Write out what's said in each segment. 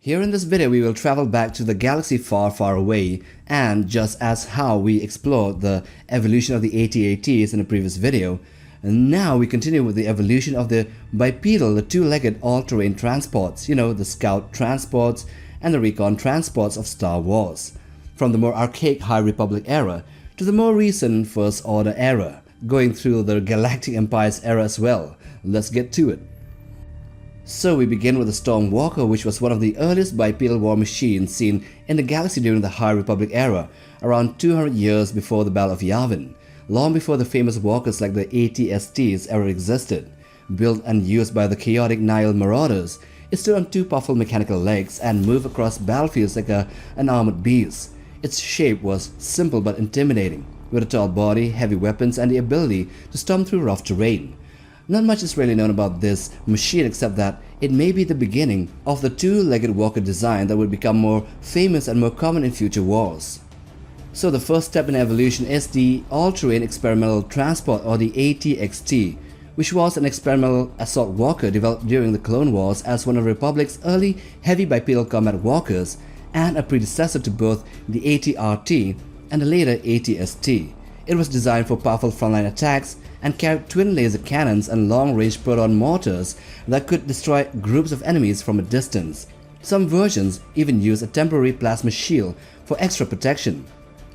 Here in this video, we will travel back to the galaxy far, far away, and just as how we explored the evolution of the AT-ATs in a previous video, and now we continue with the evolution of the bipedal, the two-legged all-terrain transports, the scout transports and the recon transports of Star Wars, from the more archaic High Republic era to the more recent First Order era, going through the Galactic Empire's era as well. Let's get to it. So we begin with the Stormwalker, which was one of the earliest bipedal war machines seen in the galaxy during the High Republic era, around 200 years before the Battle of Yavin, long before the famous walkers like the AT-FRCs ever existed. Built and used by the chaotic Nihil marauders, it stood on two powerful mechanical legs and moved across battlefields like an armored beast. Its shape was simple but intimidating, with a tall body, heavy weapons, and the ability to storm through rough terrain. Not much is really known about this machine except that it may be the beginning of the two-legged walker design that would become more famous and more common in future wars. So the first step in evolution is the all-terrain experimental transport, or the AT-XT, which was an experimental assault walker developed during the Clone Wars as one of the Republic's early heavy bipedal combat walkers and a predecessor to both the AT-RT and the later AT-ST. It was designed for powerful frontline attacks and carried twin laser cannons and long-range proton mortars that could destroy groups of enemies from a distance. Some versions even used a temporary plasma shield for extra protection.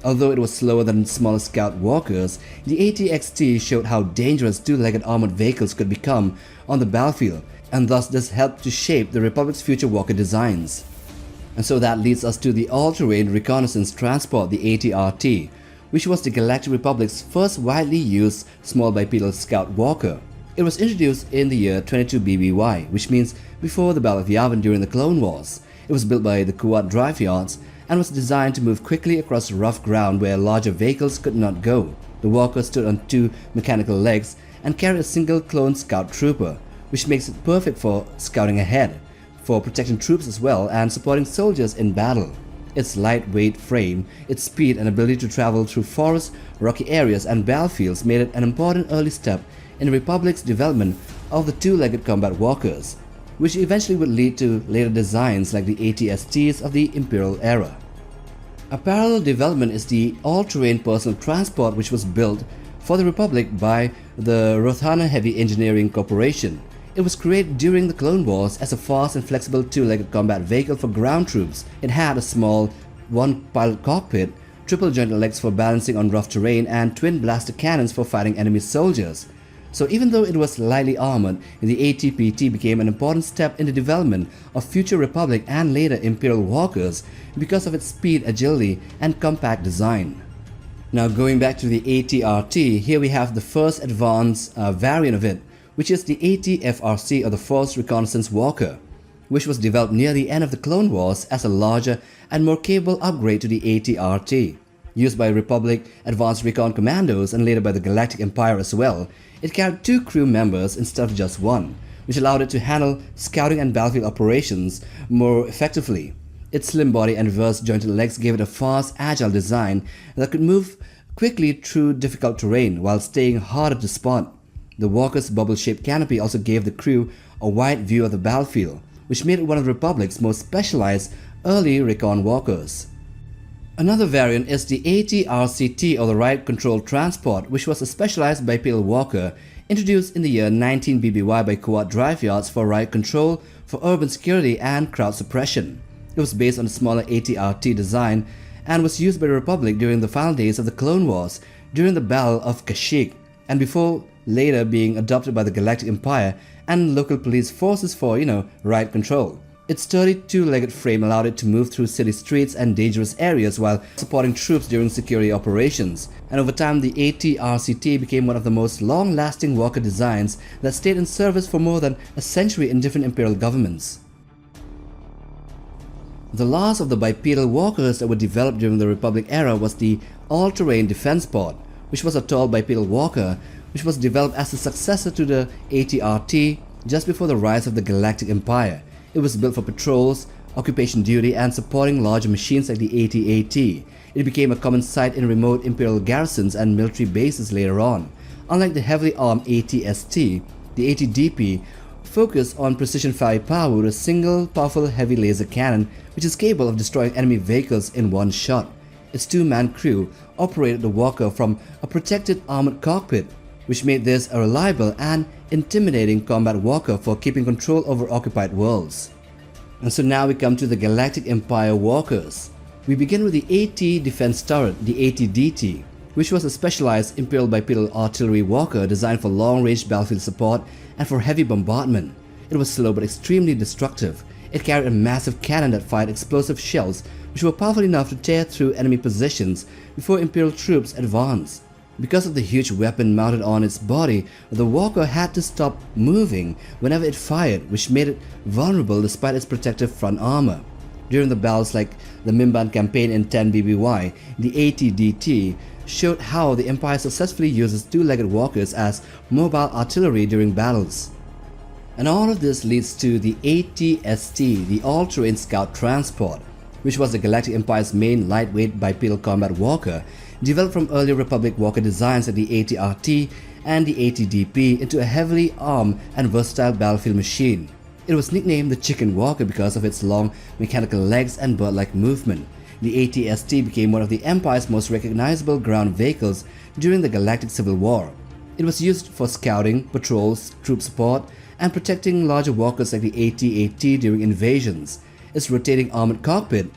Although it was slower than smaller scout walkers, the AT-XT showed how dangerous two-legged armored vehicles could become on the battlefield, and thus this helped to shape the Republic's future walker designs. And so that leads us to the all-terrain reconnaissance transport, the AT-RT, which was the Galactic Republic's first widely used small bipedal scout walker. It was introduced in the year 22 BBY, which means before the Battle of Yavin during the Clone Wars. It was built by the Kuat drive yards and was designed to move quickly across rough ground where larger vehicles could not go. The walker stood on two mechanical legs and carried a single clone scout trooper, which makes it perfect for scouting ahead, for protecting troops as well, and supporting soldiers in battle. Its lightweight frame, its speed and ability to travel through forests, rocky areas and battlefields made it an important early step in the Republic's development of the two-legged combat walkers, which eventually would lead to later designs like the AT-STs of the Imperial era. A parallel development is the all-terrain personal transport, which was built for the Republic by the Rothana Heavy Engineering Corporation. It was created during the Clone Wars as a fast and flexible two-legged combat vehicle for ground troops. It had a small one-pilot cockpit, triple-jointed legs for balancing on rough terrain, and twin blaster cannons for fighting enemy soldiers. So even though it was lightly armored, the AT-PT became an important step in the development of future Republic and later Imperial walkers because of its speed, agility, and compact design. Now going back to the AT-RT, here we have the first advanced variant of it, which is the AT-FRC, or the Force Reconnaissance Walker, which was developed near the end of the Clone Wars as a larger and more capable upgrade to the AT-RT. Used by Republic Advanced Recon Commandos and later by the Galactic Empire as well, it carried two crew members instead of just one, which allowed it to handle scouting and battlefield operations more effectively. Its slim body and reverse-jointed legs gave it a fast, agile design that could move quickly through difficult terrain while staying harder to spot. The walker's bubble-shaped canopy also gave the crew a wide view of the battlefield, which made it one of the Republic's most specialized early recon walkers. Another variant is the AT-RCT, or the Riot Control Transport, which was a specialized bipedal walker introduced in the year 19 BBY by Kuat drive yards for riot control, for urban security and crowd suppression. It was based on a smaller AT-RT design and was used by the Republic during the final days of the Clone Wars during the Battle of Kashyyyk, and before later being adopted by the Galactic Empire and local police forces for, riot control. Its sturdy two-legged frame allowed it to move through city streets and dangerous areas while supporting troops during security operations. And over time, the AT-RCT became one of the most long-lasting walker designs that stayed in service for more than a century in different Imperial governments. The last of the bipedal walkers that were developed during the Republic era was the all-terrain defense pod, which was a tall bipedal walker which was developed as a successor to the AT-RT just before the rise of the Galactic Empire. It was built for patrols, occupation duty, and supporting larger machines like the AT-AT. It became a common sight in remote Imperial garrisons and military bases later on. Unlike the heavily armed AT-ST, the AT-DP focus on precision firepower with a single powerful heavy laser cannon which is capable of destroying enemy vehicles in one shot. Its two-man crew operated the walker from a protected armored cockpit, which made this a reliable and intimidating combat walker for keeping control over occupied worlds. And so now we come to the Galactic Empire walkers. We begin with the AT defense turret, the AT-DT, which was a specialized Imperial bipedal artillery walker designed for long-range battlefield support and for heavy bombardment. It was slow but extremely destructive. It carried a massive cannon that fired explosive shells which were powerful enough to tear through enemy positions before Imperial troops advanced. Because of the huge weapon mounted on its body, the walker had to stop moving whenever it fired, which made it vulnerable despite its protective front armor. During the battles like the Mimban campaign in 10 BBY, the AT-DT showed how the Empire successfully uses two-legged walkers as mobile artillery during battles. And all of this leads to the AT-ST, the All-Terrain Scout Transport, which was the Galactic Empire's main lightweight bipedal combat walker, developed from earlier Republic walker designs like the AT-RT and the AT-DP into a heavily armed and versatile battlefield machine. It was nicknamed the Chicken Walker because of its long mechanical legs and bird-like movement. The AT-ST became one of the Empire's most recognizable ground vehicles during the Galactic Civil War. It was used for scouting, patrols, troop support, and protecting larger walkers like the AT-AT during invasions. Its rotating armored cockpit,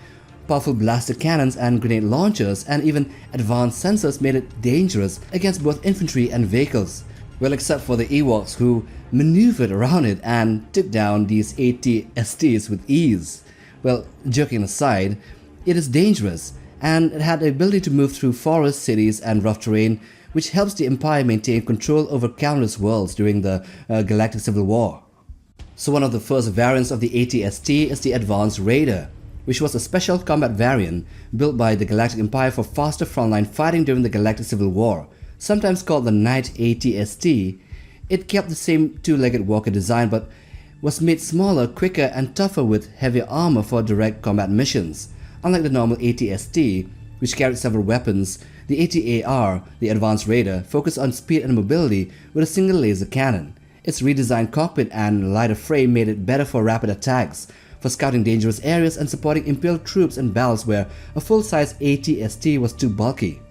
powerful blaster cannons and grenade launchers, and even advanced sensors made it dangerous against both infantry and vehicles. Well, except for the Ewoks, who maneuvered around it and took down these AT-STs with ease. Well, joking aside, it is dangerous, and it had the ability to move through forests, cities, and rough terrain, which helps the Empire maintain control over countless worlds during the Galactic Civil War. So one of the first variants of the AT-ST is the Advanced Raider, which was a special combat variant built by the Galactic Empire for faster frontline fighting during the Galactic Civil War. Sometimes called the Knight AT-ST, it kept the same two-legged walker design but was made smaller, quicker, and tougher with heavier armor for direct combat missions. Unlike the normal AT-ST, which carried several weapons, the AT-AR, the Advanced Raider, focused on speed and mobility with a single laser cannon. Its redesigned cockpit and lighter frame made it better for rapid attacks, for scouting dangerous areas and supporting Imperial troops in battles where a full-size AT-ST was too bulky.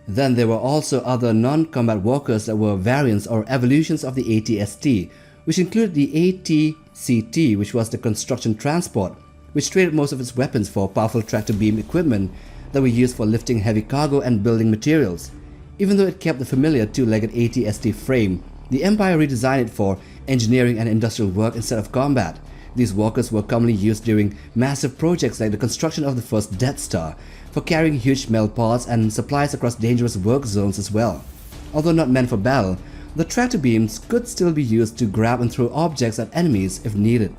Then there were also other non-combat walkers that were variants or evolutions of the AT-ST, which included the AT-CT, which was the construction transport, which traded most of its weapons for powerful tractor beam equipment that were used for lifting heavy cargo and building materials. Even though it kept the familiar two-legged AT-ST frame, the Empire redesigned it for engineering and industrial work instead of combat. These walkers were commonly used during massive projects like the construction of the first Death Star, for carrying huge metal parts and supplies across dangerous work zones as well. Although not meant for battle, the tractor beams could still be used to grab and throw objects at enemies if needed.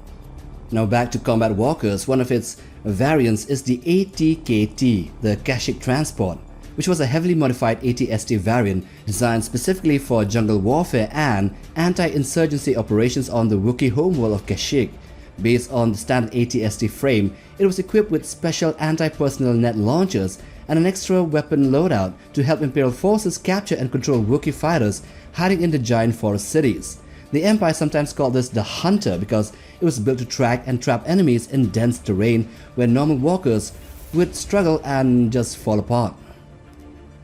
Now back to combat walkers, one of its variants is the AT-KT, the Kashyyyk Transport, which was a heavily modified AT-ST variant designed specifically for jungle warfare and anti-insurgency operations on the Wookiee homeworld of Kashyyyk. Based on the standard AT-ST frame, it was equipped with special anti-personnel net launchers and an extra weapon loadout to help Imperial forces capture and control Wookiee fighters hiding in the giant forest cities. The Empire sometimes called this the Hunter because it was built to track and trap enemies in dense terrain where normal walkers would struggle and just fall apart.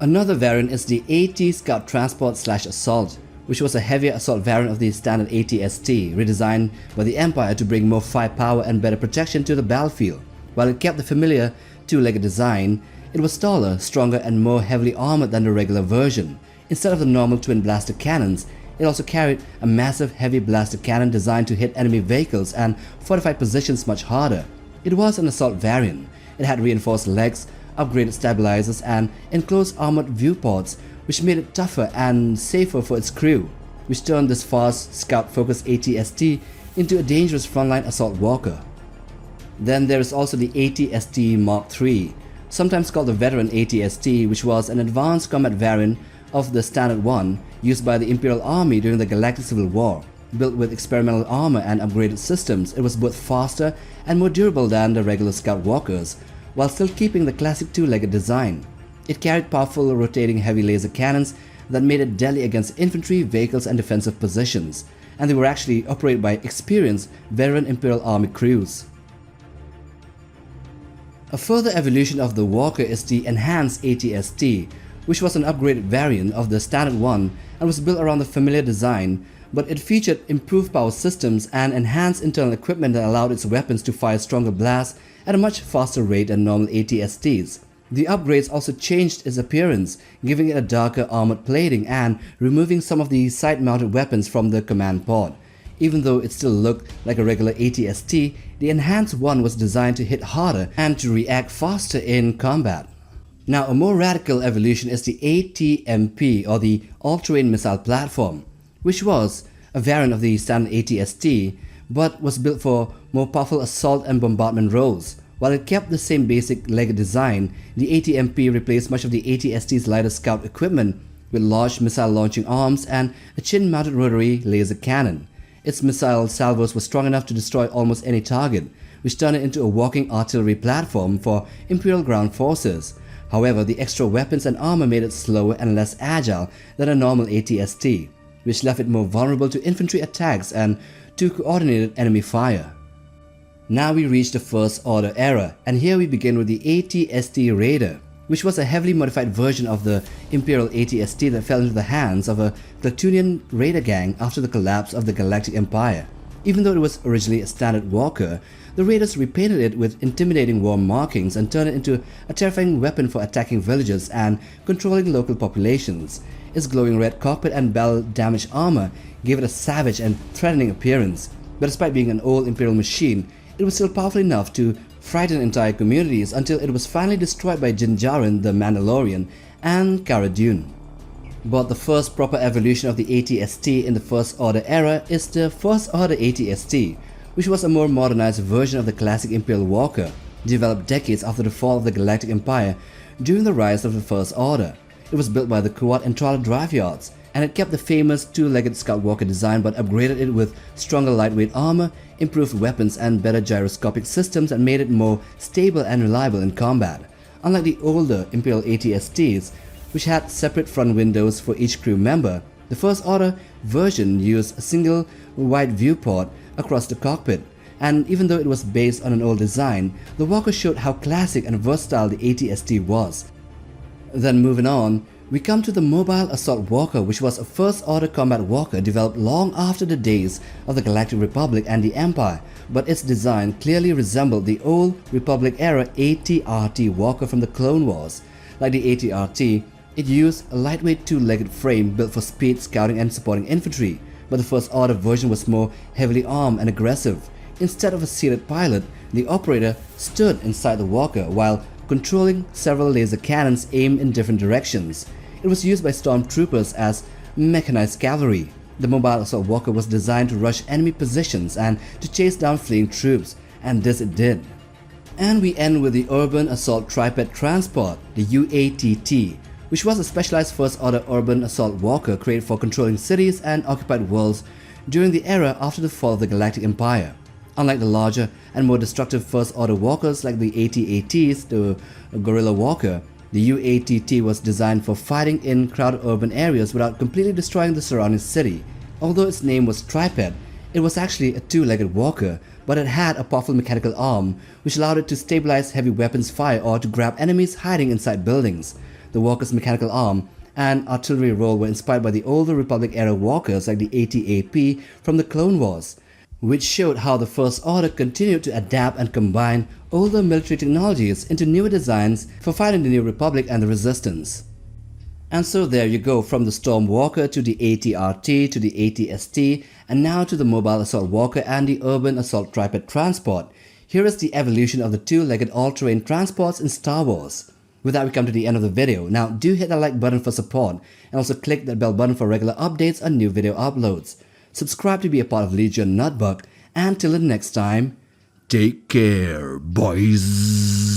Another variant is the AT Scout Transport / Assault, which was a heavier assault variant of the standard AT-ST, redesigned by the Empire to bring more firepower and better protection to the battlefield. While it kept the familiar two-legged design, it was taller, stronger, and more heavily armored than the regular version. Instead of the normal twin blaster cannons, it also carried a massive heavy blaster cannon designed to hit enemy vehicles and fortified positions much harder. It was an assault variant. It had reinforced legs, upgraded stabilizers, and enclosed armored viewports, which made it tougher and safer for its crew, which turned this fast, scout-focused AT-ST into a dangerous frontline assault walker. Then there is also the AT-ST Mark III, sometimes called the Veteran AT-ST, which was an advanced combat variant of the standard one used by the Imperial Army during the Galactic Civil War. Built with experimental armor and upgraded systems, it was both faster and more durable than the regular scout walkers, while still keeping the classic two-legged design. It carried powerful rotating heavy laser cannons that made it deadly against infantry, vehicles and defensive positions, and they were actually operated by experienced veteran Imperial Army crews. A further evolution of the Walker is the enhanced AT-ST, which was an upgraded variant of the standard one and was built around the familiar design, but it featured improved power systems and enhanced internal equipment that allowed its weapons to fire stronger blasts at a much faster rate than normal AT-STs. The upgrades also changed its appearance, giving it a darker armored plating and removing some of the side-mounted weapons from the command pod. Even though it still looked like a regular AT-ST, the enhanced one was designed to hit harder and to react faster in combat. Now, a more radical evolution is the AT-MP, or the All-Terrain Missile Platform, which was a variant of the standard AT-ST but was built for more powerful assault and bombardment roles. While it kept the same basic leg design, the AT-MP replaced much of the AT-ST's lighter scout equipment with large missile launching arms and a chin-mounted rotary laser cannon. Its missile salvos were strong enough to destroy almost any target, which turned it into a walking artillery platform for Imperial ground forces. However, the extra weapons and armor made it slower and less agile than a normal AT-ST, which left it more vulnerable to infantry attacks and to coordinated enemy fire. Now we reach the First Order era, and here we begin with the AT-ST Raider, which was a heavily modified version of the Imperial AT-ST that fell into the hands of a Platoonian raider gang after the collapse of the Galactic Empire. Even though it was originally a standard walker, the raiders repainted it with intimidating war markings and turned it into a terrifying weapon for attacking villages and controlling local populations. Its glowing red cockpit and battle-damaged armor gave it a savage and threatening appearance, but despite being an old Imperial machine, it was still powerful enough to frighten entire communities until it was finally destroyed by Din Djarin the Mandalorian and Cara Dune. But the first proper evolution of the AT-ST in the First Order era is the First Order AT-ST, which was a more modernized version of the classic Imperial Walker, developed decades after the fall of the Galactic Empire during the rise of the First Order. It was built by the quad and trawler drive yards, and it kept the famous two-legged Scout Walker design but upgraded it with stronger lightweight armor, improved weapons and better gyroscopic systems and made it more stable and reliable in combat. Unlike the older Imperial AT-STs, which had separate front windows for each crew member, the First Order version used a single wide viewport across the cockpit, and even though it was based on an old design, the Walker showed how classic and versatile the AT-ST was. Then moving on, we come to the Mobile Assault Walker, which was a First Order combat walker developed long after the days of the Galactic Republic and the Empire, but its design clearly resembled the old Republic-era AT-RT walker from the Clone Wars. Like the AT-RT, it used a lightweight two-legged frame built for speed, scouting and supporting infantry, but the First Order version was more heavily armed and aggressive. Instead of a seated pilot, the operator stood inside the walker while controlling several laser cannons aimed in different directions. It was used by stormtroopers as mechanized cavalry. The Mobile Assault Walker was designed to rush enemy positions and to chase down fleeing troops, and this it did. And we end with the Urban Assault Triped Transport, the UATT, which was a specialized First Order Urban Assault Walker created for controlling cities and occupied worlds during the era after the fall of the Galactic Empire. Unlike the larger and more destructive First Order walkers like the AT-ATs, the Guerrilla Walker, the UATT was designed for fighting in crowded urban areas without completely destroying the surrounding city. Although its name was triped, it was actually a two-legged walker, but it had a powerful mechanical arm which allowed it to stabilize heavy weapons fire or to grab enemies hiding inside buildings. The walker's mechanical arm and artillery role were inspired by the older Republic-era walkers like the AT-AP from the Clone Wars, which showed how the First Order continued to adapt and combine older military technologies into newer designs for fighting the New Republic and the Resistance. And so there you go, from the Storm Walker to the AT-RT to the AT-ST, and now to the Mobile Assault Walker and the Urban Assault Triped Transport. Here is the evolution of the two-legged all-terrain transports in Star Wars. With that, we come to the end of the video. Now do hit that like button for support, and also click that bell button for regular updates on new video uploads. Subscribe to be a part of Legion Nutbuck, and till the next time, take care, boys.